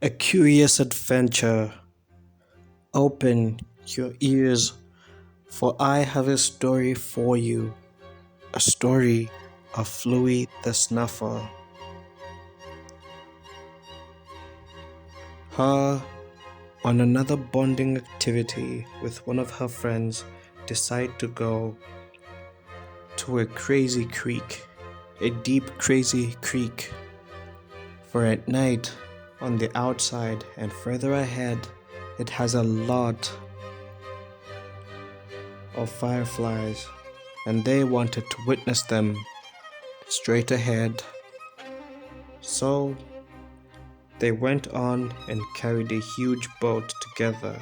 A curious adventure. Open your ears, for I have a story for you. A story of Fluy the Snuffer. Her, on another bonding activity with one of her friends, decide to go to a crazy creek, a deep crazy creek. For at night, on the outside and further ahead, it has a lot of fireflies, and they wanted to witness them straight ahead. So they went on and carried a huge boat together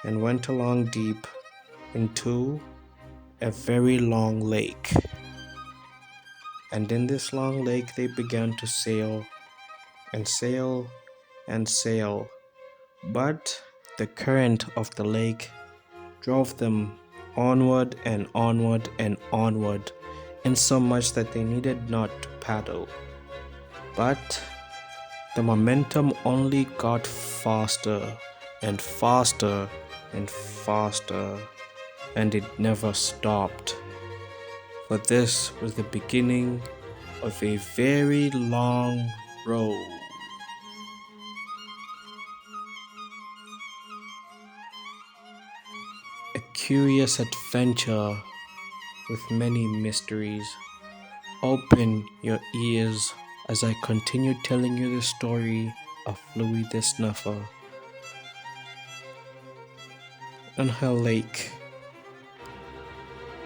and went along deep into a very long lake. And in this long lake, they began to sail and sail and sail. But the current of the lake drove them onward and onward and onward, insomuch that they needed not to paddle. But the momentum only got faster and faster and faster, and it never stopped. For this was the beginning of a very long road. A curious adventure with many mysteries. Open your ears as I continue telling you the story of Fluy the Snuffer. On her lake,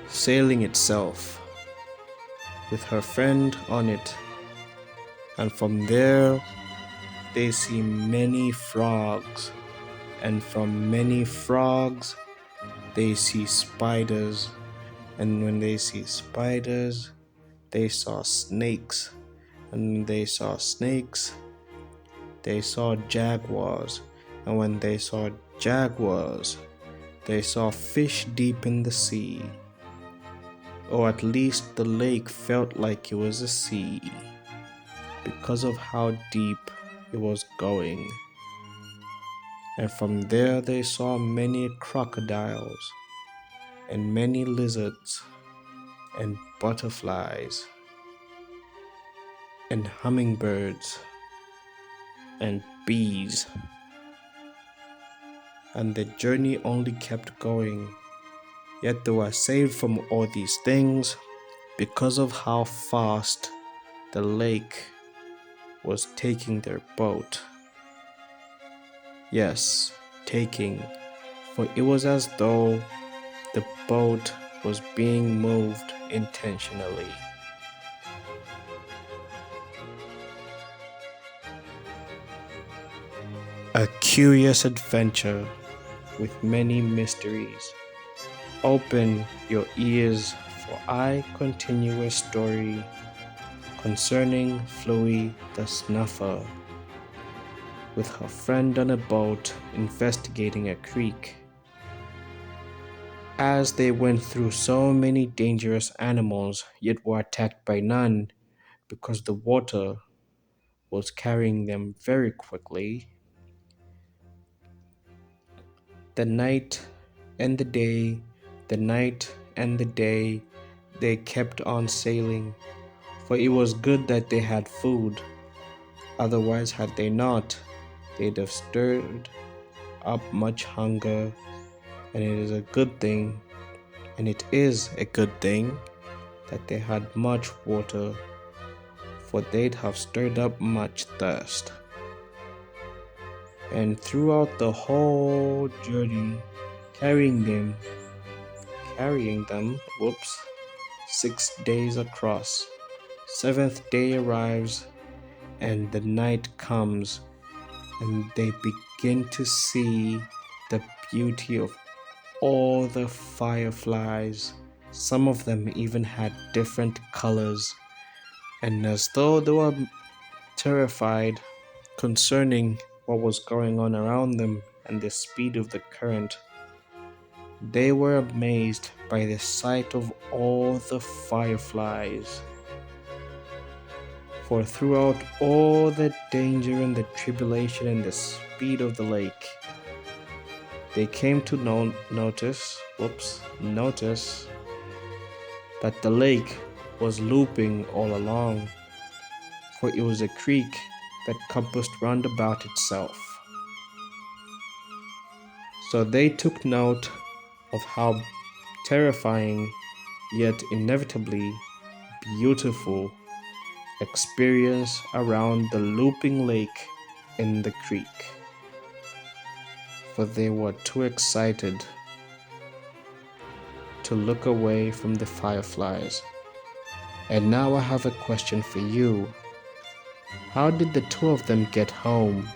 sailing itself, with her friend on it, and from there they see many frogs, and from many frogs they see spiders, and when they see spiders they saw snakes, and when they saw snakes they saw jaguars, and when they saw jaguars they saw fish deep in the sea, or at least the lake felt like it was a sea because of how deep it was going. And from there they saw many crocodiles and many lizards and butterflies and hummingbirds and bees. And the journey only kept going. Yet they were saved from all these things because of how fast the lake was taking their boat. Yes, taking, for it was as though the boat was being moved intentionally. A curious adventure with many mysteries. Open your ears, for I continue a story concerning Fluy the Snuffer, with her friend on a boat investigating a creek. As they went through so many dangerous animals, yet were attacked by none, because the water was carrying them very quickly. The night and the day, the night and the day, they kept on sailing, for it was good that they had food. Otherwise, had they not, they'd have stirred up much hunger, and it is a good thing, and it is a good thing that they had much water, for they'd have stirred up much thirst. And throughout the whole journey, carrying them, 6 days across. 7th day arrives, and the night comes, and they begin to see the beauty of all the fireflies. Some of them even had different colors, and as though they were terrified concerning what was going on around them and the speed of the current, they were amazed by the sight of all the fireflies. For throughout all the danger and the tribulation and the speed of the lake, they came to notice that the lake was looping all along, for it was a creek that compassed round about itself. So they took note of how terrifying yet inevitably beautiful experience around the looping lake in the creek, for they were too excited to look away from the fireflies. And now I have a question for you. How did the two of them get home